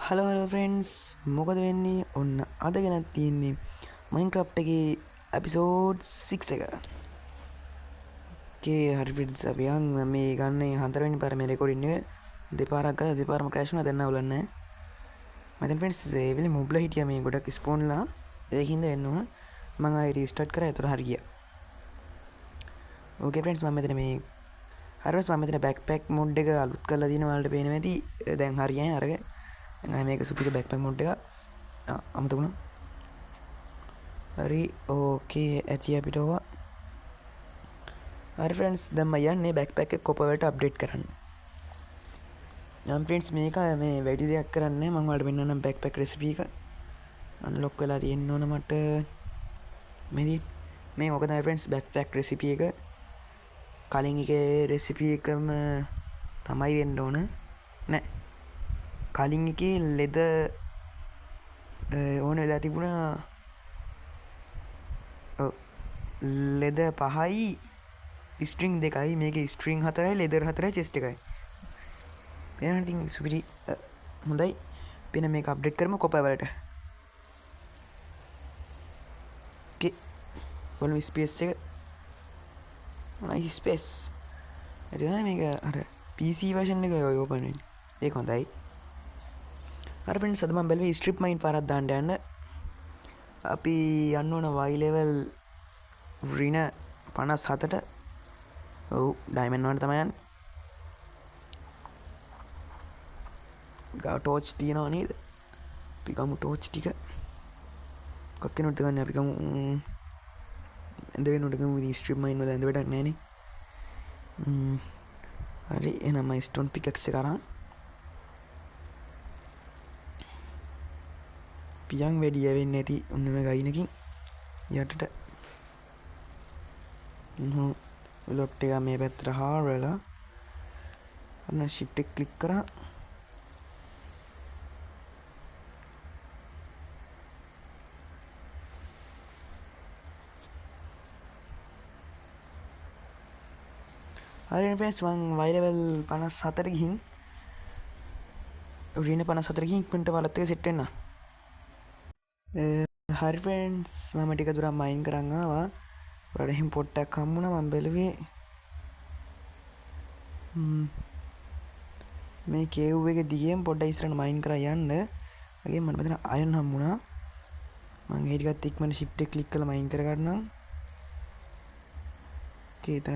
Hello friends මොකද වෙන්නේ ඔන්න අද ගෙනත් තියෙන්නේ මයින්ක්‍රෆ්ට් එකේ එපිසෝඩ් 6 එක. කේ හරි ෆ්‍රෙන්ඩ්ස් අපි යන් මේ ගන්නේ හතරවෙනි පාර මේ රෙකෝඩින් එක දෙපාරක් ගාලා දෙපාරම ක්‍රෑෂ් වුණා දැන් නවලන්නේ නැහැ. මම දැන් ෆ්‍රෙන්ඩ්ස් ඒ වෙලේ මොබ්ලා හිටියා මේ ගොඩක් ස්පෝන්ලා ඒකින්ද වෙන්න උන මම ආයෙ රීස්ටාර්ට් කරා ඒතර හරි ගියා. ඕකේ ෆ්‍රෙන්ඩ්ස් මම මෙතන මේ හරිවස් මම මෙතන බෑක්පැක් මොඩ් එක අලුත් කරලා දිනවා වලට පේනවා ඇති දැන් හරියයි අරගෙන මේක සුපිරි බෑක්පැක් මොඩ් එක අමතකුණා. හරි ඕකේ ඇති අපිට ඕවා. හරි ෆ්‍රෙන්ඩ්ස් දැන් මම යන්නේ බෑක්පැක් එක කොපර් වලට අප්ඩේට් කරන්න. නම් ෆ්‍රෙන්ඩ්ස් මේක මේ වැඩි දෙයක් කරන්නේ මම ඔයාලට පෙන්නන්නම් බෑක්පැක් රෙසිපි එක. අන්ලොක් වෙලා තියෙන්න ඕන මට මේ ඕක තමයි ෆ්‍රෙන්ඩ්ස් බෑක්පැක් රෙසිපි එක. කලින් එකේ රෙසිපි එකම තමයි වෙන්න ඕන. නෑ කලින් එකේ ලෙද ඕන වෙලා තිබුණා ලෙද 5යි ස්ට්‍රිං 2යි මේකේ ස්ට්‍රිං 4යි ලෙදර් 4යි චෙස්ට් එකයි. එහෙනම් ඉතින් සුපිරි හොඳයි. පින මේක අප්ඩේට් කරමු කොපර් වලට. ඕකේ බලමු ස්පේස් එක. Nice space. එතන මේක අර PC version එක ඕපන් වෙන්නේ. ඒක හොඳයි. හරි ෆ්‍රෙන්ඩ්ස් අද මම බැලුවේ ස්ට්‍රිප් මයින් පාරක් දාන්න යන්න. අපි යන්න ඕන Y level රින 57ට. ඔව් ඩයිමන්ඩ් වලට තමයි යන්නේ. ගා ටෝච් තියනවා නේද? අපි ගමු ටෝච් ටික. කක්කිනුත් ගන්න අපි ගමු එඳගෙන උඩ ගමු ඉතින් ස්ට්‍රිප් මයින් වල ඇඳ වැඩක් නැහැ නේ. හරි එහෙනම් මම ස්ටෝන් පිකැක්ස් එක අරන් පියන් වැඩි යවෙන්නේ නැති ඔන්න මේ ගයිනකින් යටට ලොට් එක මේ පැත්තට හාරලා අන්න shift එක ක්ලික් කරා. හරි ෆ්‍රෙන්ඩ්ස් මම Y level 54 ගිහින් රින 54 ගිහින් ඉක්මනට වලත් එක සෙට් වෙන්න. හරි ෆ්‍රෙන්ඩ්ස් මම ටික දුරක් මයින් කරන් ආවා. ඔයාලට එහෙම පොට්ටක් හම්බුණා මම බැලුවේ මේ කේව් එක දිගේම පොඩ්ඩක් ඉස්සරහට මයින් කරා යන්න. වගේ මට මෙතන අයන් හම්බුණා. මම ඒ ටිකත් ඉක්මනට shift එක ක්ලික් කරලා මයින් කර ගන්නම්. ඕකේ එතන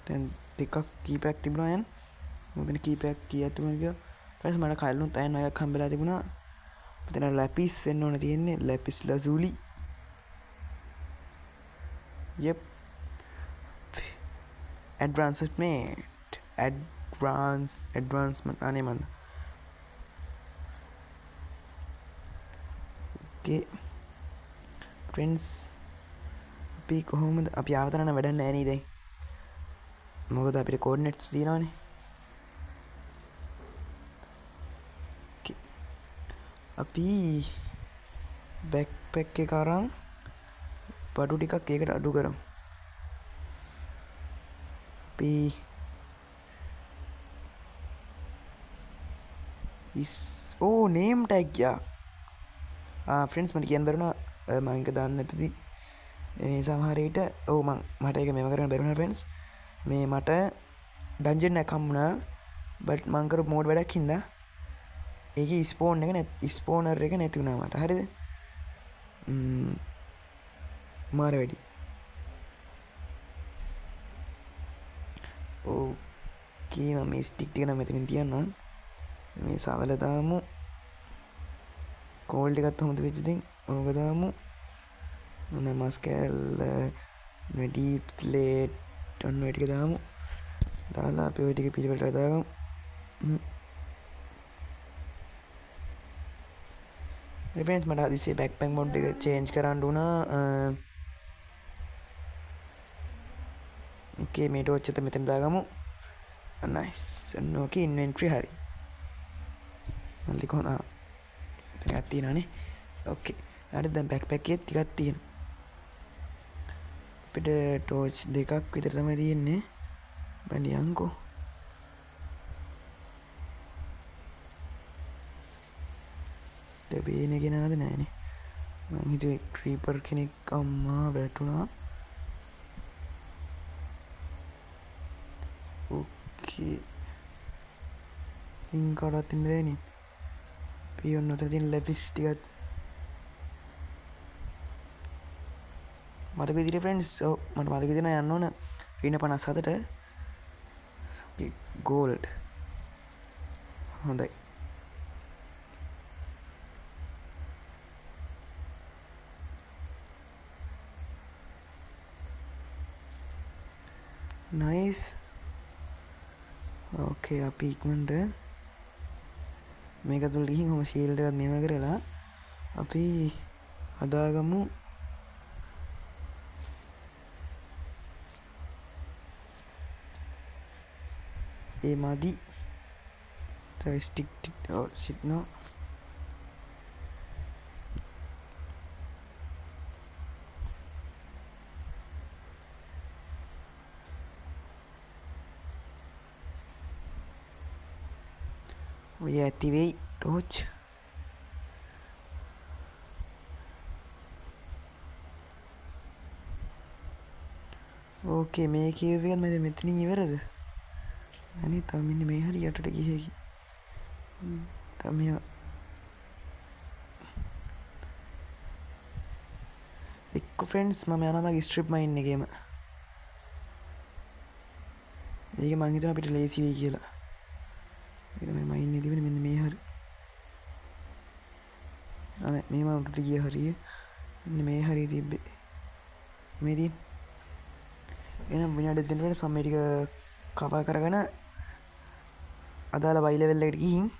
දැන් දෙකක් කීපයක් තිබුණා අයන්. මොකද කීපයක් කීයක් තිබුණාද කියලා. ඊපස්සේ මට කලිනුත් අයන් වගේක් හම්බෙලා තිබුණා. මෙතන ලැපිස් වෙන්න ඕන තියෙන්නේ ලැපිස් ලසූලි. Yep. Advancement අනේ මන්ද. Okay. Friends අපි කොහොමද අපි ආවතරන වැඩක් නැහැ නේද? මොකද අපිට කෝඩිනේට්ස් තියෙනවානේ. Okay. අපි බෑක්පැක් එක අරන් බඩු ටිකක් ඒකට අඩු කරමු. අපි නේම් ටැග් යා ෆ්‍රෙන්ඩ්ස් මට කියන්න බැරුණා මම ඒක දාන්න නැතුදී මේ සමහර විට මට ඒක මෙව කරන්න බැරුණා ෆ්‍රෙන්ඩ්ස්. මේ මට ඩන්ජන් එකක් හම්බුණා බට් මං කරපු මෝඩ් වැඩක් හින්දා ඒකේ ස්පෝනර් එක නැති වුණා මට. හරිද? මාර වැඩි. ඕකේ මම මේ ස්ටික් ටික නම් මෙතනින් තියන්නම්. මේ සවල දාමු. කෝල් ටිකත් හොමද වෙච්ච ඉතින් ඕක දාමු. මොන මස්කැල් ඩීප් ස්ලේට් ඔන්න ඔය ටික දාමු. දාලා අපි ඔය ටික පිළිවෙලට දාගමු. ෆ්‍රෙන්ඩ්ස් මට හදිස්සියේ බෑක්පැක් මොඩ් එක චේන්ජ් කරන්න වුණා. ඕකේ මේ ටෝච් එක මෙතන දාගමු. නයිස්. ඕකේ ඉන්වෙන්ටරි හරි. මල්ලි කොහොමද? ටිකක් තියෙනවානේ. ඕකේ. හරි දැන් බෑක්පැක් එකේ ටිකක් තියෙනවා. අපිට ටෝච් දෙකක් විතර තමයි තියෙන්නේ. බලයන්කෝ. බේන ගෙනාද නෑනේ මං හිතුවේ ක්‍රීපර් කෙනෙක් අම්මා වැටුණා ඕකේ ඉන් කඩත් ඉන්න බෑනේ පියොන් අතර තියෙන ලැපිස් ටිකත් මතක විදිහට ෆ්‍රෙන්ඩ්ස් ඔව් මට මතක තියෙනවා යන්න ඕන රීන 57ට ගෝල්ඩ් හොඳයි නයිස් ඕකේ අපි ඉක්මනට මේක තුල ගිහින් ඔහම ෂීල්ඩ් එකත් මේව කරලා අපි හදාගමු ඒ මදි stiff shit no we activate torch ඕකේ මේ කියව එකත් මම මෙතනින් ඉවරද අනේ තව මෙන්න මේ හරි යටට ගිහේකි තමයි එක්ක ෆ්‍රෙන්ඩ්ස් මම යනවා මගේ ස්ට්‍රිප් මයින් එකේම ඒක මං හිතනවා අපිට ලේසි වෙයි කියලා ඒක මේ මයින් එකේ තිබෙන මෙන්න මේ හරි අනේ මේ මම උඩට ගිය හරිය මෙන්න මේ හරිය තිබ්බේ මේ තියෙන එහෙනම් විනාඩි දෙකකට මම මේ ටික කවර් කරගෙන අදාළ වයි ලෙවල් එකට ගිහින්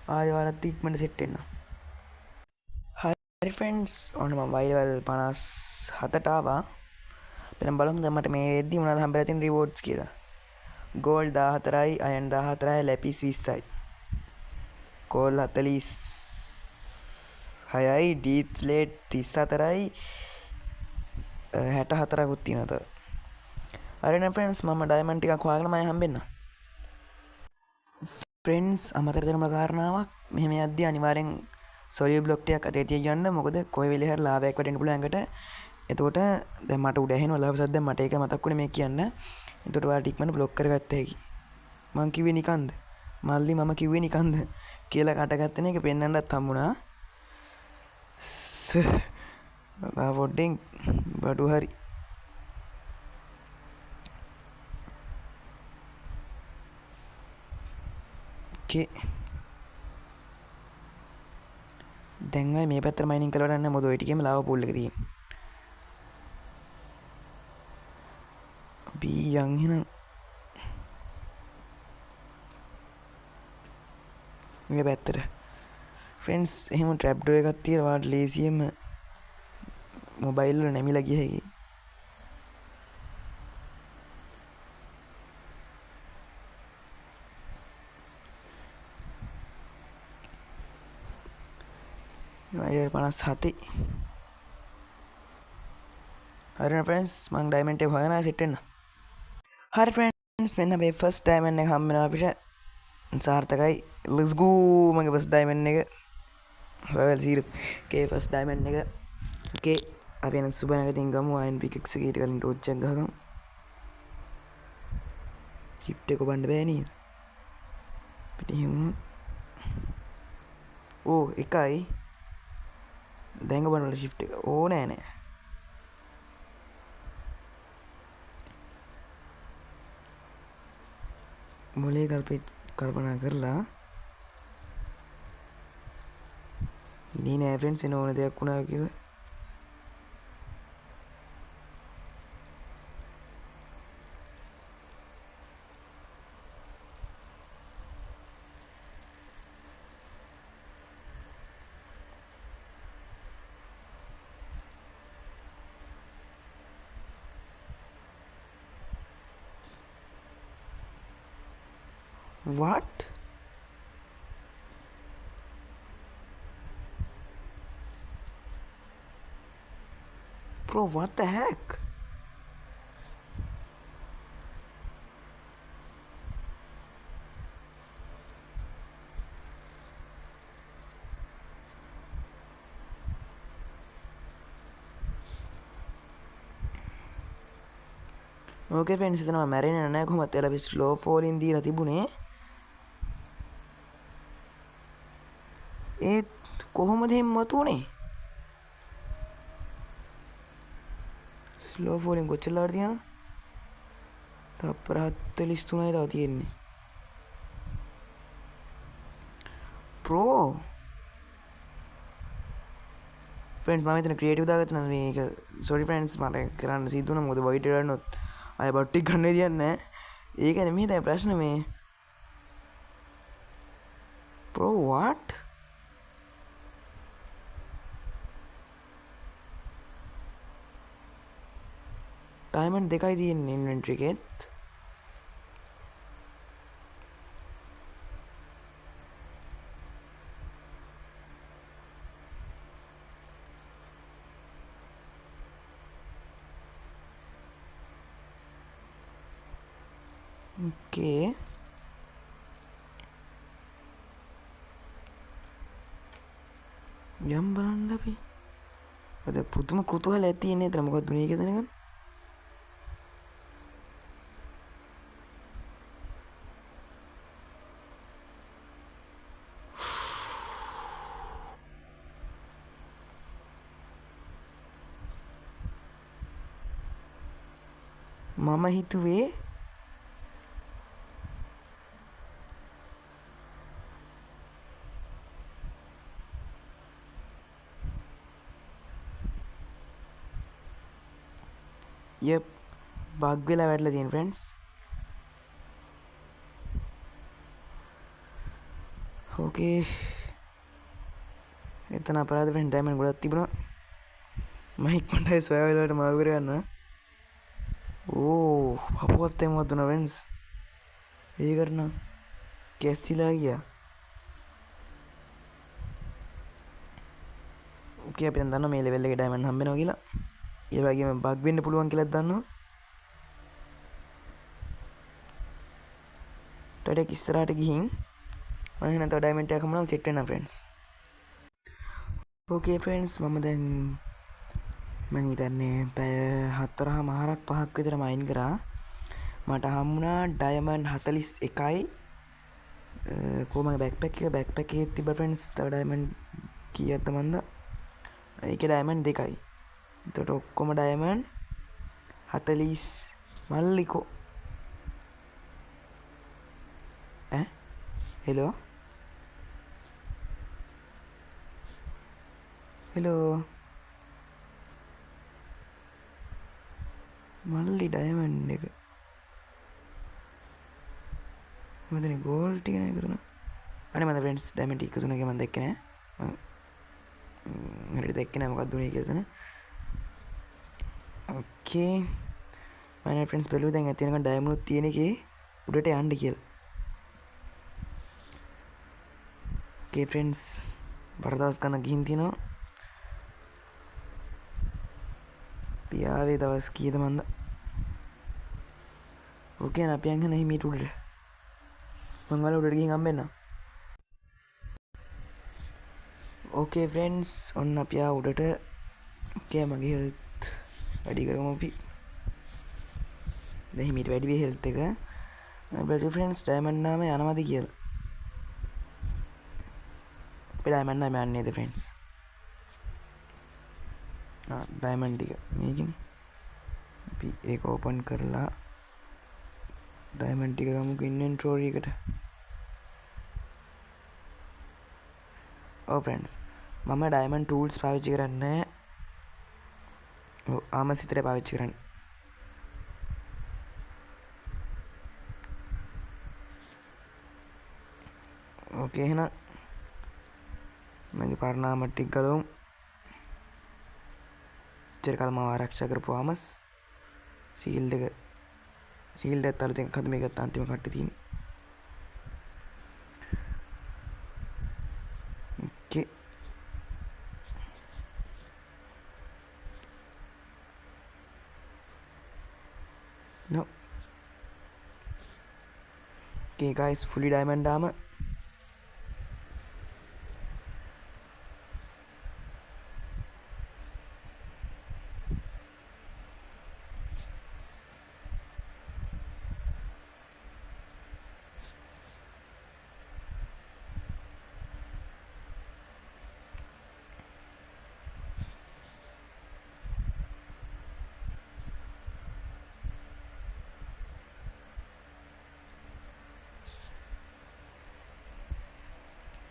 ආයෙ වලත් ඉක්මනට සෙට් වෙන්න. හරි ෆ්‍රෙන්ඩ්ස් ඔන්න මම වයි ලෙවල් 57ට ආවා. දැන් බලමු දැන් මට මේ වෙද්දි මොනවද හම්බෙලා තියෙන රිවෝඩ්ස් කියලා. ගෝල්ඩ් 14යි අයන් 14යි ලැපිස් 20යි. කෝල් 46යි ඩීප් ස්ලේට් 34යි 64කුත් තියෙනවා. හරිනේ ෆ්‍රෙන්ඩ්ස් මම ඩයමන්ඩ් ටිකක් හොයාගෙන මම හම්බෙන්න. ෆ්‍රෙන්ඩ්ස් අමතර දෙනම කාරණාවක් මෙහෙම යද්දී අනිවාර්යෙන් සොලියු බ්ලොක් ටිකක් අතේ තියගන්න මොකද කොයි වෙලේ හරි ලාවයක් වැටෙන්න පුළුවන් ඇඟට එතකොට දැන් මට උඩ ඇහෙනවා ලාව සද්ද මට ඒක මතක් වුණේ මේ කියන්න එතකොට ඔයාලට ඉක්මනට බ්ලොක් කරගත්ත හැකි මං කිව්වේ නිකන්ද මල්ලි මම කිව්වේ නිකන්ද කියලා කටගත්තන එක පෙන්වන්නත් හම්බුණා පොඩ්ඩෙන් බඩු හරි දැන් මේ පැත්තට මයිනින් කරලා යන්න මොකද ඔය ටිකේම ලාව පූල් එක තියෙන්නේ. අපි යන් එහෙනම් මේ පැත්තට. ෆ්‍රෙන්ඩ්ස් එහෙම ට්‍රැප් ඩෝ එකක් තියලා වාට ලේසියෙම මොබයිල් වල නැමිලා ගිය හැකියි. අය 57 හරි ෆ්‍රෙන්ඩ්ස් මම ඩයමන්ඩ් එක හොයන සෙට් වෙන්න හරි ෆ්‍රෙන්ඩ්ස් මෙන්න මේ ෆස්ට් ඩයමන්ඩ් එක හම්බ වෙනවා අපිට සාර්ථකයි let's go මගේ ෆස්ට් ඩයමන්ඩ් එක රොයල් සීරීස් කේ ෆස්ට් ඩයමන්ඩ් එක කේ අපි යන සුබනගටින් ගමු අයන් පිකෙක්ස් එකේ ඊට කලින් ටෝච් එකක් ගහගමු shift එක ඔබන්න බෑ නේද පිටින් ඕ එකයි දැන් ඔබන්න shift එක ඕනේ නෑ මොලේ කල්පනා කරලා නේ නෑ ෆ්‍රෙන්ඩ්ස් එන ඕන දෙයක් වුණා කියලා what bro what the heck okay friends හිතනවා මැරෙන්නේ නැහැ කොහොමද එයාලා අපි ස්ලෝ ෆෝලින් දීලා තිබුණේ ඒත් කොහොමද එහෙම මතුනේ ස්ලෝ ෆෝලින් කොච්චරලාට තියෙනවද තප්පර 43යි තව තියෙන්නේ ප්‍රෝ ෆ්‍රෙන්ඩ්ස් මම හිතන ක්‍රියේටිව් දාගත්තා නම් මේක සෝරි ෆ්‍රෙන්ඩ්ස් මට කරන්න සිද්ධ වුණා මොකද වයිට් එකනොත් අය බට්ටි ගන්න විදියක් නැහැ ඒක නෙමෙයි දැන් ප්‍රශ්නේ මේ bro what ඩයමන්ඩ් දෙකයි තියෙන්නේ ඉන්වෙන්ටරි එකෙත් okay යම් බලන්න අපි අද පුදුම කුතුහලයක් තියෙන නේද මොකක්ද දුන්නේ කියලා දැනගන්න මම හිතුවේ yep බග් වෙලා වැටලා තියෙන ෆ්‍රෙන්ඩ්ස් ඕකේ එතන අපරාධ ෆ්‍රෙන්ඩ් ඩයමන්ඩ් ගොඩක් තිබුණා මම ඉක්මනට සොයා වලට මාරු කරගන්න ඕ අපවත් එමුවත් දුන්නා ෆ්‍රෙන්ඩ්ස් ඒ කරන කැස්සිලා ගියා ඕකේ අපි දැන් දන්නවා මේ ලෙවල් එකේ ඩයමන්ඩ් හම්බ වෙනවා කියලා ඒ වගේම බග් වෙන්න පුළුවන් කියලාත් දන්නවා ටඩෙක් ඉස්සරහට ගිහින් මම එහෙනම් තව ඩයමන්ඩ් එකක් හම්බුනම සෙට් වෙනවා ෆ්‍රෙන්ඩ්ස් ඕකේ ෆ්‍රෙන්ඩ්ස් මම දැන් මම හිතන්නේ පැය 4:00 5ක් විතර මයින් කරා මට හම්බුණා ඩයමන්ඩ් 41යි කොහමද බෑක්පැක් එකේ තිබ්බ ෆ්‍රෙන්ඩ්ස් තව ඩයමන්ඩ් කීයක්ද මන්ද ඒකේ ඩයමන්ඩ් 2යි එතකොට ඔක්කොම ඩයමන්ඩ් 40 මල්ලිකෝ හෙලෝ මල්ලි ඩයමන්ඩ් එක මෙතන ගෝල්ඩ් ටික නේ එකතුන අනේ මම ෆ්‍රෙන්ඩ්ස් ඩයමන්ඩ් ටික එකතුන එක මම දැක්කේ නෑ මම හරියට දැක්කේ නෑ මොකක්ද උනේ කියලා එතන ඕකේ මම ෆ්‍රෙන්ඩ්ස් බැලුවා දැන් ඇති වෙනකන් ඩයමන්ඩ් උත් තියෙන එකේ උඩට යන්න කියලා ඕකේ ෆ්‍රෙන්ඩ්ස් වරදවස් ගන්න ගිහින් තියෙනවා පියාවේ දවස් කීයද මන්ද ඕකේ නා අපි යන්න හිමීට උඩට මම වල උඩට ගිහින් හම්බෙන්න ඕකේ ෆ්‍රෙන්ඩ්ස් ඔන්න අපි ආ උඩට ඕකේ මගේ හෙල්ත් වැඩි කරමු අපි දැන් හිමීට වැඩි වෙයි හෙල්ත් එක බැලු ෆ්‍රෙන්ඩ්ස් ඩයමන්ඩ් නාම යනවාද කියලා අපි ඩයමන්ඩ් නාම යන්නේ නේද ෆ්‍රෙන්ඩ්ස් ඩයමන්ඩ් ටික මේකනේ අපි ඒක ඕපන් කරලා ඩයමන්ඩ් ටික ගමුකෝ ඉන්වෙන්ටරි එකට ඔව් ෆ්‍රෙන්ඩ්ස් මම ඩයමන්ඩ් ටූල්ස් පාවිච්චි කරන්නේ ඔව් ආමස් විතරයි පාවිච්චි කරන්නේ ඕකේ එහෙනම් මගේ පරණාම ටික ගලවමු ඉතින් කල මම ආරක්ෂා කරපු ආමස් ෂීල්ඩ් එකත් අලුතෙන් එකක්ද මේකත් අන්තිම කට්ටේ තියෙන්නේ ඕකේ no okay guys fully diamond armor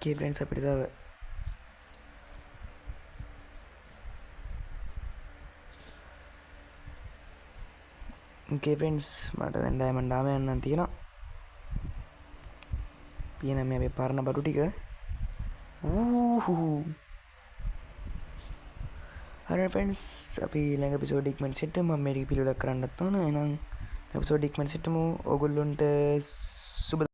Okay friends අපිට තව okay friends මට දැන් ඩයමන්ඩ් ආම යන්න තියෙනවා. පියන මේ අපේ පරණ බඩු ටික. හරි friends අපි ඊළඟ එපිසෝඩ් ඉක්මනට සෙට් මම මේක පිළිවෙලක් කරන්නත් ඕන. එහෙනම් එපිසෝඩ් ඉක්මනට සෙට්මු. ඕගොල්ලොන්ට සුබ